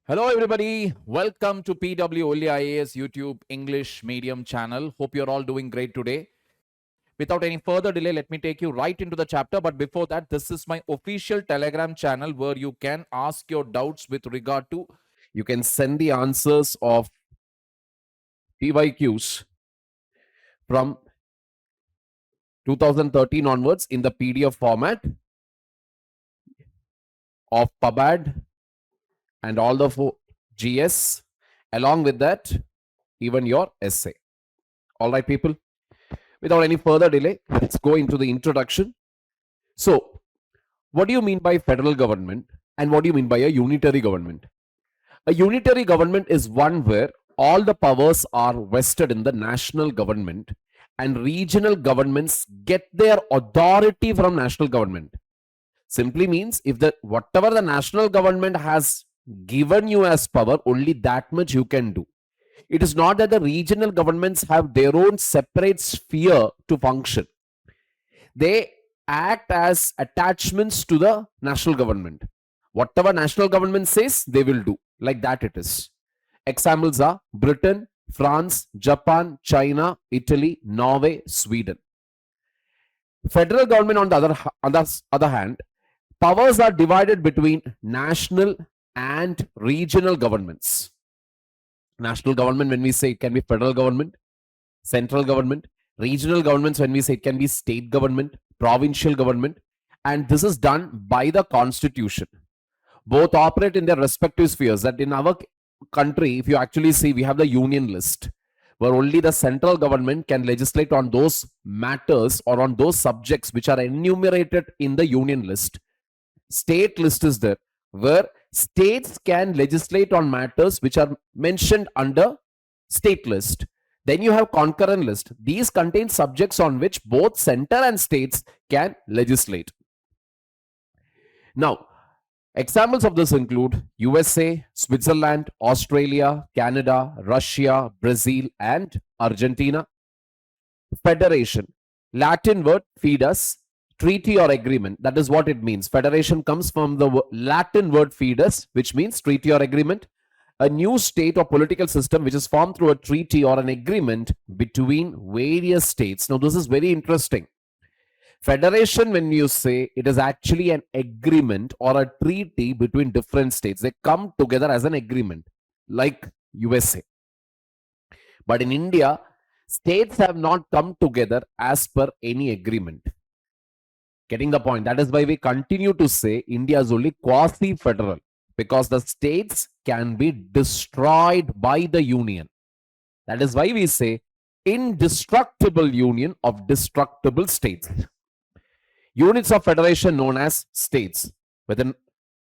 Hello, everybody. Welcome to PW OnlyIAS YouTube English medium channel. Hope you're all doing great today. Without any further delay, let me take you right into the chapter. But before that, this is my official Telegram channel where you can ask your doubts with regard to, you can send the answers of PYQs from 2013 onwards in the PDF format of PubAd and all the GS. Along with that, even your essay. All right, people. Without any further delay, let's go into the introduction. So, what do you mean by federal government and what do you mean by a unitary government? A unitary government is one where all the powers are vested in the national government and regional governments get their authority from national government. Simply means if whatever the national government has given you as power, only that much you can do. It is not that the regional governments have their own separate sphere to function. They act as attachments to the national government. Whatever national government says, they will do. Like that it is. Examples are Britain, France, Japan, China, Italy, Norway, Sweden. Federal government, on the other hand, powers are divided between national and regional governments. National government, when we say it can be federal government, central government. Regional governments, when we say it can be state government, provincial government. And this is done by the constitution. Both operate in their respective spheres. That in our country, if you actually see, we have the union list, where only the central government can legislate on those matters or on those subjects which are enumerated in the union list. State list is there, where states can legislate on matters which are mentioned under state list. Then you have concurrent list. These contain subjects on which both center and states can legislate. Now, examples of this include USA, Switzerland, Australia, Canada, Russia, Brazil, and Argentina. Federation, Latin word fidus, treaty or agreement. That is what it means. Federation comes from the Latin word fidus, which means treaty or agreement. A new state or political system which is formed through a treaty or an agreement between various states. Now, this is very interesting. Federation, when you say, it is actually an agreement or a treaty between different states. They come together as an agreement, like USA. But in India, states have not come together as per any agreement. Getting the point? That is why we continue to say India is only quasi-federal, because the states can be destroyed by the union. That is why we say indestructible union of destructible states. Units of federation known as states. With an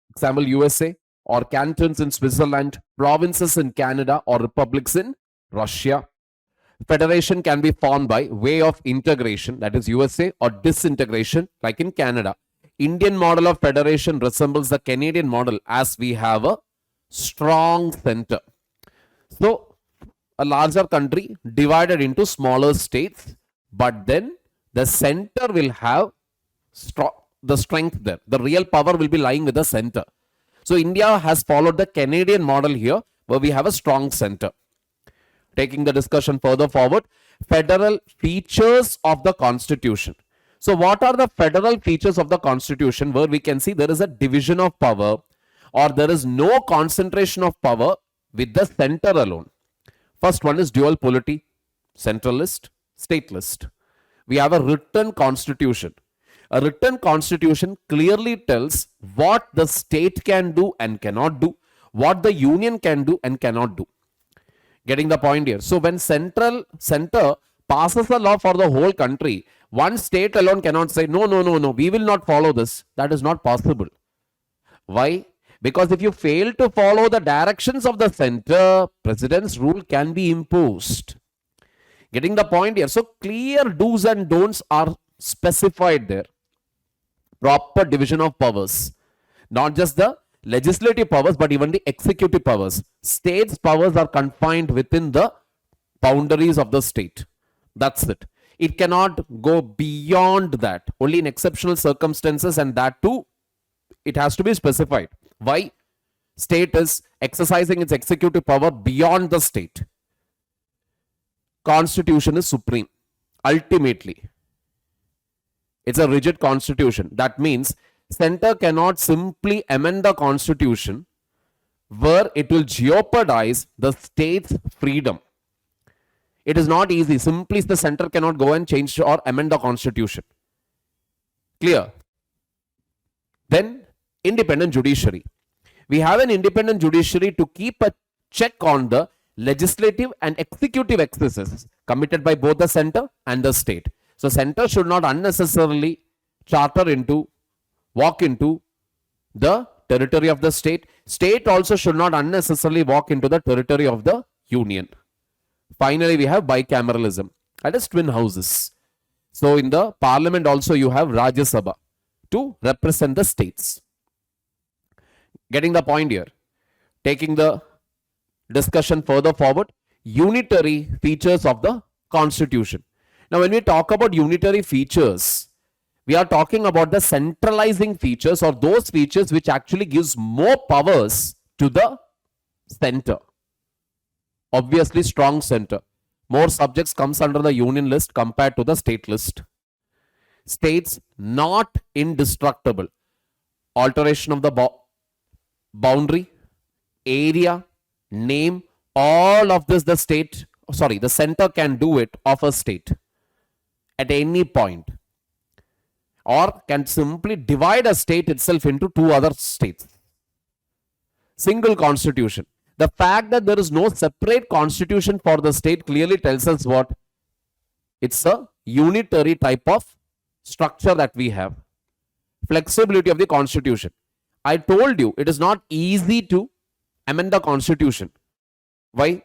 example, USA, or cantons in Switzerland, provinces in Canada, or republics in Russia. Federation can be formed by way of integration, that is USA, or disintegration, like in Canada. Indian model of federation resembles the Canadian model as we have a strong center. So, a larger country divided into smaller states, but then the center will have the strength there. The real power will be lying with the center. So, India has followed the Canadian model here, where we have a strong center. Taking the discussion further forward, federal features of the Constitution. So what are the federal features of the Constitution, where we can see there is a division of power, or there is no concentration of power with the center alone? First one is dual polity, central list, state list. We have a written constitution. A written constitution clearly tells what the state can do and cannot do, what the union can do and cannot do. Getting the point here? So when center passes a law for the whole country, one state alone cannot say, no, we will not follow this. That is not possible. Why? Because if you fail to follow the directions of the center, president's rule can be imposed. Getting the point here? So clear do's and don'ts are specified there. Proper division of powers. Not just the legislative powers, but even the executive powers. States' powers are confined within the boundaries of the state. That's it. It cannot go beyond that. Only in exceptional circumstances, and that too, it has to be specified. Why? State is exercising its executive power beyond the state. Constitution is supreme. Ultimately, it's a rigid constitution. That means center cannot simply amend the constitution where it will jeopardize the state's freedom. It is not easy. Simply the center cannot go and change or amend the constitution. Clear? Then independent judiciary. We have an independent judiciary to keep a check on the legislative and executive excesses committed by both the center and the state. So center should not unnecessarily walk into the territory of the state. State also should not unnecessarily walk into the territory of the union. Finally, we have bicameralism. That is twin houses. So in the parliament also you have Rajya Sabha to represent the states. Getting the point here. Taking the discussion further forward. Unitary features of the constitution. Now when we talk about unitary features, we are talking about the centralizing features or those features which actually gives more powers to the center. Obviously strong center. More subjects comes under the union list compared to the state list. States not indestructible. Alteration of the boundary, area, name, all of this the center can do it of a state at any point, or can simply divide a state itself into two other states. Single constitution. The fact that there is no separate constitution for the state clearly tells us what? It's a unitary type of structure that we have. Flexibility of the constitution. I told you it is not easy to amend the constitution. Why?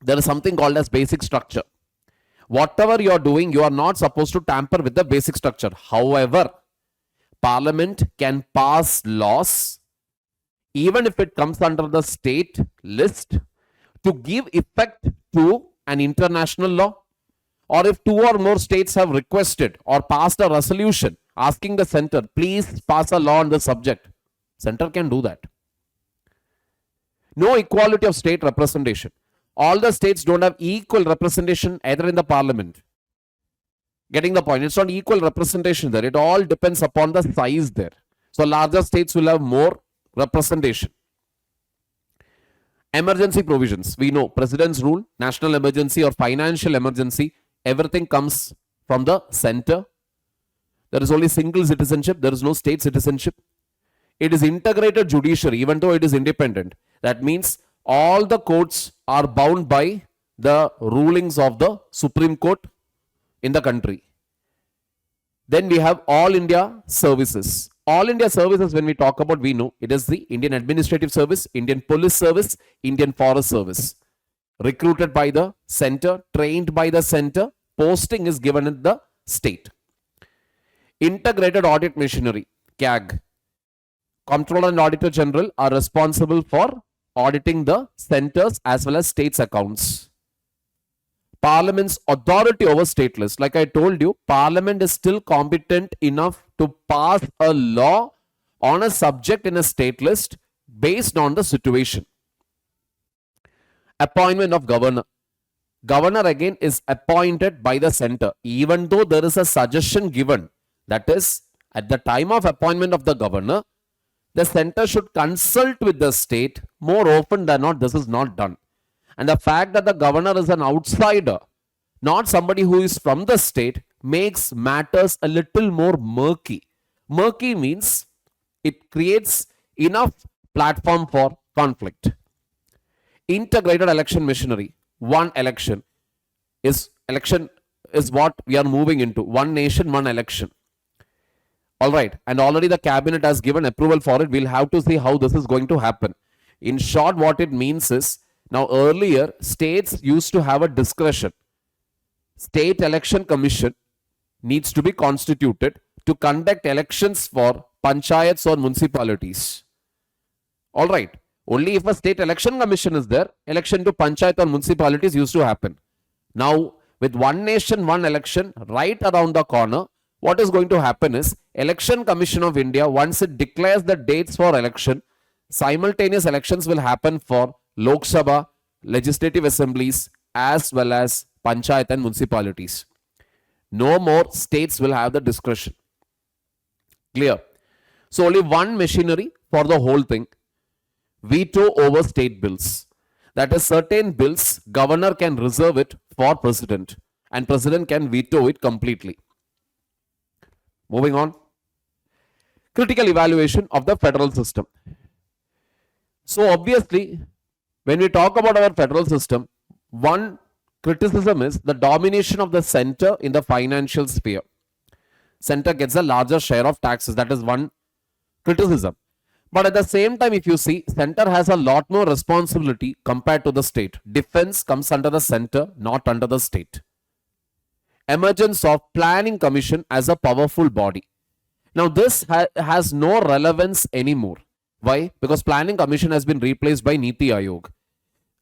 There is something called as basic structure. Whatever you are doing, you are not supposed to tamper with the basic structure. However, Parliament can pass laws, even if it comes under the state list, to give effect to an international law, or if two or more states have requested or passed a resolution asking the center, please pass a law on the subject, center can do that. No equality of state representation. All the states don't have equal representation either in the parliament. Getting the point? It's not equal representation there. It all depends upon the size there. So larger states will have more representation. Emergency provisions. We know president's rule, national emergency or financial emergency, everything comes from the center. There is only single citizenship. There is no state citizenship. It is integrated judiciary, even though it is independent. That means all the courts are bound by the rulings of the Supreme Court in the country. Then we have All India Services. All India Services, when we talk about, we know it is the Indian Administrative Service, Indian Police Service, Indian Forest Service. Recruited by the center, trained by the center, posting is given in the state. Integrated Audit Machinery, CAG. Comptroller and Auditor General are responsible for auditing the centers as well as states' accounts. Parliament's authority over state list. Like I told you, Parliament is still competent enough to pass a law on a subject in a state list based on the situation. Appointment of governor. Governor again is appointed by the center, even though there is a suggestion given. That is, at the time of appointment of the governor, the center should consult with the state. More often than not, this is not done. And the fact that the governor is an outsider, not somebody who is from the state, makes matters a little more murky. Murky means it creates enough platform for conflict. Integrated election machinery. One election is what we are moving into. One nation, one election. All right. And already the cabinet has given approval for it. We'll have to see how this is going to happen. In short, what it means is, now earlier, states used to have a discretion. State Election Commission needs to be constituted to conduct elections for panchayats or municipalities. All right. Only if a state election commission is there, election to panchayat or municipalities used to happen. Now, with one nation, one election right around the corner, what is going to happen is, Election Commission of India, once it declares the dates for election, simultaneous elections will happen for Lok Sabha, legislative assemblies, as well as panchayat and municipalities. No more states will have the discretion. Clear? So only one machinery for the whole thing. Veto over state bills. That is, certain bills, governor can reserve it for president and president can veto it completely. Moving on. Critical evaluation of the federal system. So obviously, when we talk about our federal system, one criticism is the domination of the center in the financial sphere. Center gets a larger share of taxes. That is one criticism. But at the same time, if you see, center has a lot more responsibility compared to the state. Defense comes under the center, not under the state. Emergence of planning commission as a powerful body. Now this has no relevance anymore. Why? Because planning commission has been replaced by Niti Aayog.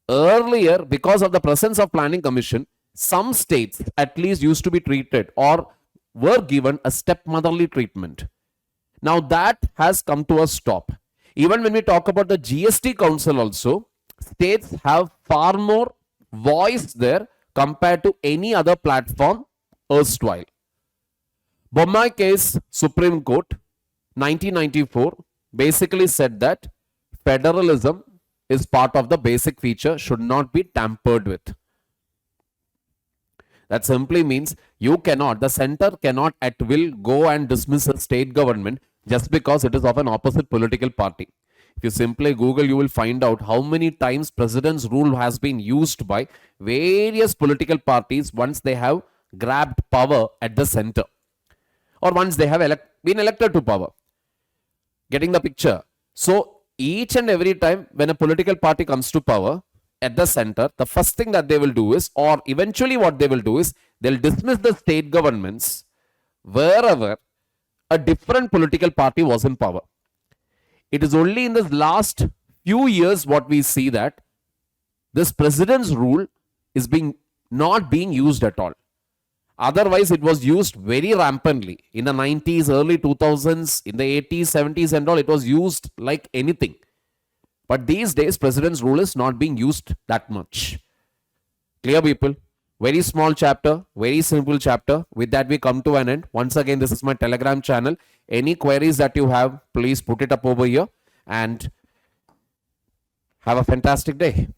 Earlier, because of the presence of planning commission, some states at least used to be treated or were given a stepmotherly treatment. Now that has come to a stop. Even when we talk about the GST council also, states have far more voice there compared to any other platform erstwhile. Bommai case, Supreme Court, 1994, basically said that federalism is part of the basic feature, should not be tampered with. That simply means you cannot, the center cannot at will go and dismiss a state government just because it is of an opposite political party. If you simply Google, you will find out how many times president's rule has been used by various political parties once they have grabbed power at the center or once they have been elected to power. Getting the picture? So each and every time when a political party comes to power at the center, the first thing that they will do is, or eventually what they will do is, they'll dismiss the state governments wherever a different political party was in power. It is only in the last few years what we see that this president's rule is not being used at all. Otherwise, it was used very rampantly in the 90s, early 2000s, in the 80s, 70s and all. It was used like anything. But these days, president's rule is not being used that much. Clear, people? Very small chapter, very simple chapter. With that, we come to an end. Once again, this is my Telegram channel. Any queries that you have, please put it up over here and have a fantastic day.